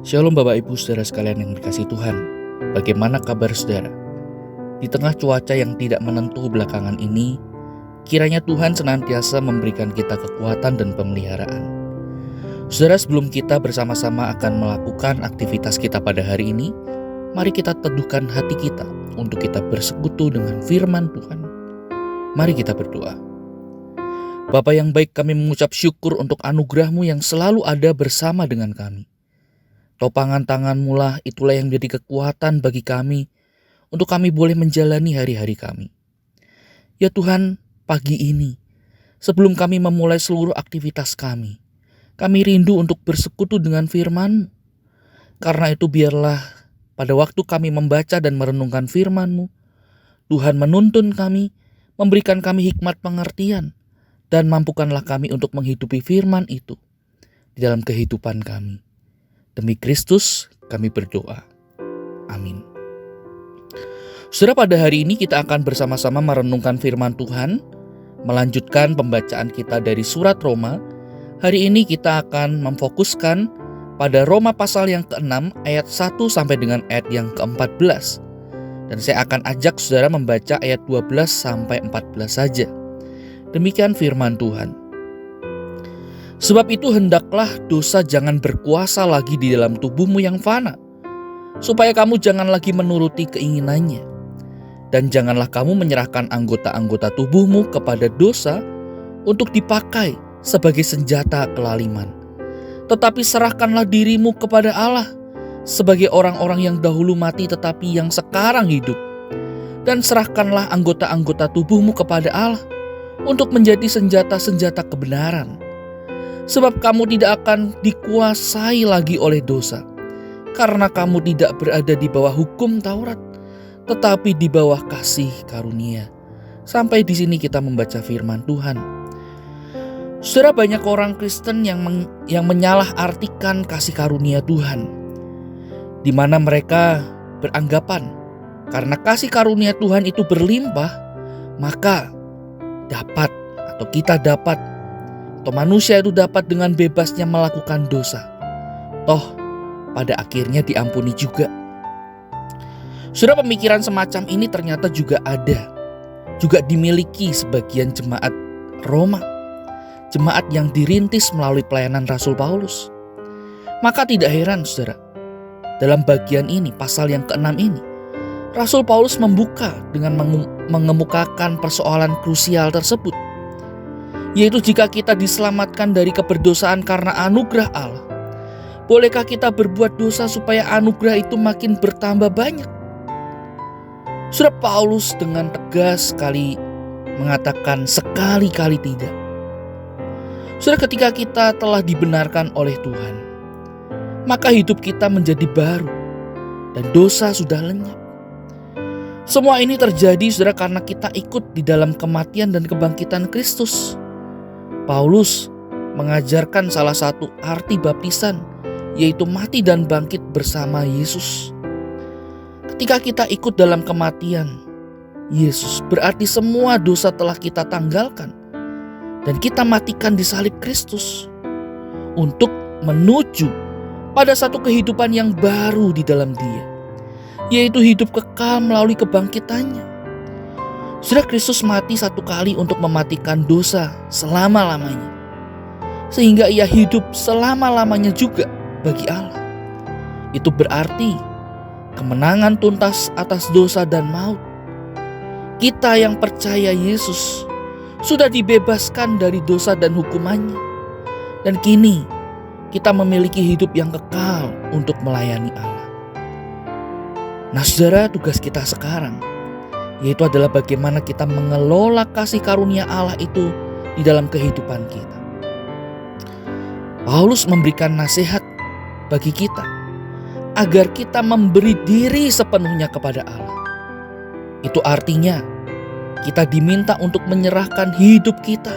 Shalom Bapak Ibu Saudara sekalian yang dikasihi Tuhan. Bagaimana kabar saudara? Di tengah cuaca yang tidak menentu belakangan ini, kiranya Tuhan senantiasa memberikan kita kekuatan dan pemeliharaan. Saudara, sebelum kita bersama-sama akan melakukan aktivitas kita pada hari ini, mari kita teduhkan hati kita untuk kita bersekutu dengan firman Tuhan. Mari kita berdoa. Bapa yang baik, kami mengucap syukur untuk anugerah-Mu yang selalu ada bersama dengan kami. Topangan tangan-Mu lah itulah yang menjadi kekuatan bagi kami untuk kami boleh menjalani hari-hari kami. Ya Tuhan, pagi ini sebelum kami memulai seluruh aktivitas kami rindu untuk bersekutu dengan firman-Mu. Karena itu biarlah pada waktu kami membaca dan merenungkan firman-Mu, Tuhan menuntun kami, memberikan kami hikmat pengertian, dan mampukanlah kami untuk menghidupi firman itu di dalam kehidupan kami. Demi Kristus kami berdoa. Amin. Saudara, pada hari ini kita akan bersama-sama merenungkan firman Tuhan, melanjutkan pembacaan kita dari surat Roma. Hari ini kita akan memfokuskan pada Roma pasal yang ke-6 ayat 1 sampai dengan ayat yang ke-14. Dan saya akan ajak saudara membaca ayat 12 sampai 14 saja. Demikian firman Tuhan. Sebab itu hendaklah dosa jangan berkuasa lagi di dalam tubuhmu yang fana, supaya kamu jangan lagi menuruti keinginannya. Dan janganlah kamu menyerahkan anggota-anggota tubuhmu kepada dosa untuk dipakai sebagai senjata kelaliman. Tetapi serahkanlah dirimu kepada Allah sebagai orang-orang yang dahulu mati tetapi yang sekarang hidup. Dan serahkanlah anggota-anggota tubuhmu kepada Allah untuk menjadi senjata-senjata kebenaran. Sebab kamu tidak akan dikuasai lagi oleh dosa, karena kamu tidak berada di bawah hukum Taurat, tetapi di bawah kasih karunia. Sampai di sini kita membaca firman Tuhan. Saudara, banyak orang Kristen yang menyalahartikan kasih karunia Tuhan, di mana mereka beranggapan karena kasih karunia Tuhan itu berlimpah, maka dapat atau kita dapat atau manusia itu dapat dengan bebasnya melakukan dosa. Toh pada akhirnya diampuni juga. Saudara, pemikiran semacam ini ternyata juga ada, juga dimiliki sebagian jemaat Roma, jemaat yang dirintis melalui pelayanan Rasul Paulus. Maka tidak heran saudara, dalam bagian ini, pasal yang ke-6 ini, Rasul Paulus membuka dengan mengemukakan persoalan krusial tersebut, yaitu jika kita diselamatkan dari keberdosaan karena anugerah Allah, bolehkah kita berbuat dosa supaya anugerah itu makin bertambah banyak? Saudara, Paulus dengan tegas sekali mengatakan sekali-kali tidak. Saudara, ketika kita telah dibenarkan oleh Tuhan, maka hidup kita menjadi baru dan dosa sudah lenyap. Semua ini terjadi saudara karena kita ikut di dalam kematian dan kebangkitan Kristus. Paulus mengajarkan salah satu arti baptisan, yaitu mati dan bangkit bersama Yesus. Ketika kita ikut dalam kematian Yesus, berarti semua dosa telah kita tanggalkan dan kita matikan di salib Kristus untuk menuju pada satu kehidupan yang baru di dalam Dia, yaitu hidup kekal melalui kebangkitannya. Saudara, Kristus mati satu kali untuk mematikan dosa selama-lamanya, sehingga Ia hidup selama-lamanya juga bagi Allah. Itu berarti kemenangan tuntas atas dosa dan maut. Kita yang percaya Yesus sudah dibebaskan dari dosa dan hukumannya, dan kini kita memiliki hidup yang kekal untuk melayani Allah. Nah saudara, tugas kita sekarang yaitu adalah bagaimana kita mengelola kasih karunia Allah itu di dalam kehidupan kita. Paulus memberikan nasihat bagi kita agar kita memberi diri sepenuhnya kepada Allah. Itu artinya kita diminta untuk menyerahkan hidup kita,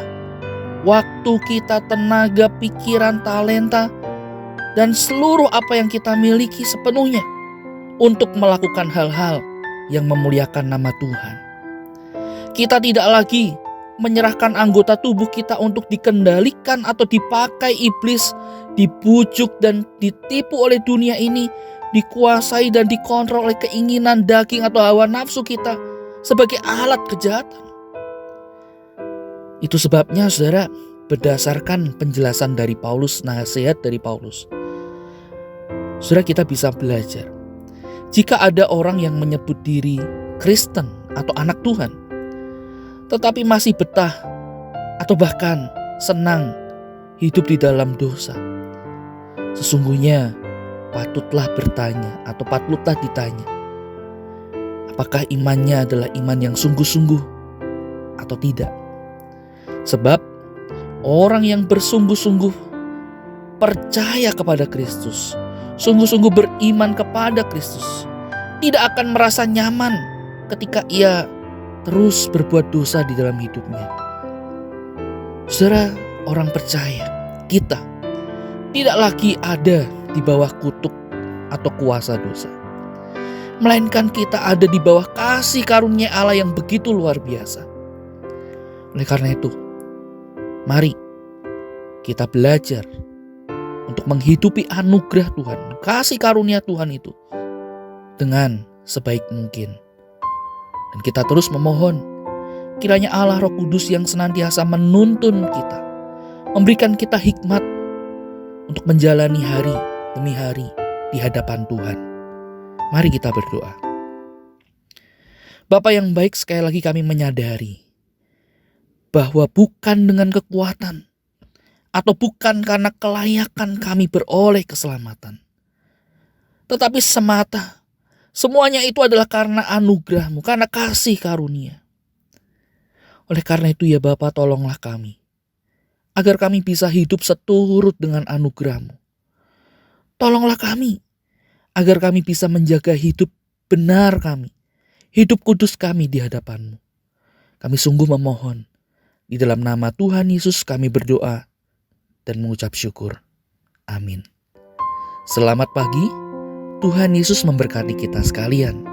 waktu kita, tenaga, pikiran, talenta, dan seluruh apa yang kita miliki sepenuhnya untuk melakukan hal-hal yang memuliakan nama Tuhan. Kita tidak lagi menyerahkan anggota tubuh kita untuk dikendalikan atau dipakai iblis, dibujuk dan ditipu oleh dunia ini, dikuasai dan dikontrol oleh keinginan daging atau hawa nafsu kita sebagai alat kejahatan. Itu sebabnya saudara, berdasarkan penjelasan dari Paulus, nasihat dari Paulus, saudara, kita bisa belajar. Jika ada orang yang menyebut diri Kristen atau anak Tuhan, tetapi masih betah atau bahkan senang hidup di dalam dosa, sesungguhnya patutlah bertanya atau patutlah ditanya, apakah imannya adalah iman yang sungguh-sungguh atau tidak. Sebab orang yang bersungguh-sungguh percaya kepada Kristus, sungguh-sungguh beriman kepada Kristus, tidak akan merasa nyaman ketika ia terus berbuat dosa di dalam hidupnya. Saudara, orang percaya, kita tidak lagi ada di bawah kutuk atau kuasa dosa, melainkan kita ada di bawah kasih karunia Allah yang begitu luar biasa. Oleh karena itu, mari kita belajar untuk menghidupi anugerah Tuhan, kasih karunia Tuhan itu dengan sebaik mungkin. Dan kita terus memohon kiranya Allah Roh Kudus yang senantiasa menuntun kita, memberikan kita hikmat untuk menjalani hari demi hari di hadapan Tuhan. Mari kita berdoa. Bapa yang baik, sekali lagi kami menyadari bahwa bukan dengan kekuatan atau bukan karena kelayakan kami beroleh keselamatan, tetapi semata semuanya itu adalah karena anugerah-Mu, karena kasih karunia. Oleh karena itu ya Bapa, tolonglah kami, agar kami bisa hidup seturut dengan anugerah-Mu. Tolonglah kami, agar kami bisa menjaga hidup benar kami, hidup kudus kami di hadapan-Mu. Kami sungguh memohon, di dalam nama Tuhan Yesus kami berdoa dan mengucap syukur. Amin. Selamat pagi. Tuhan Yesus memberkati kita sekalian.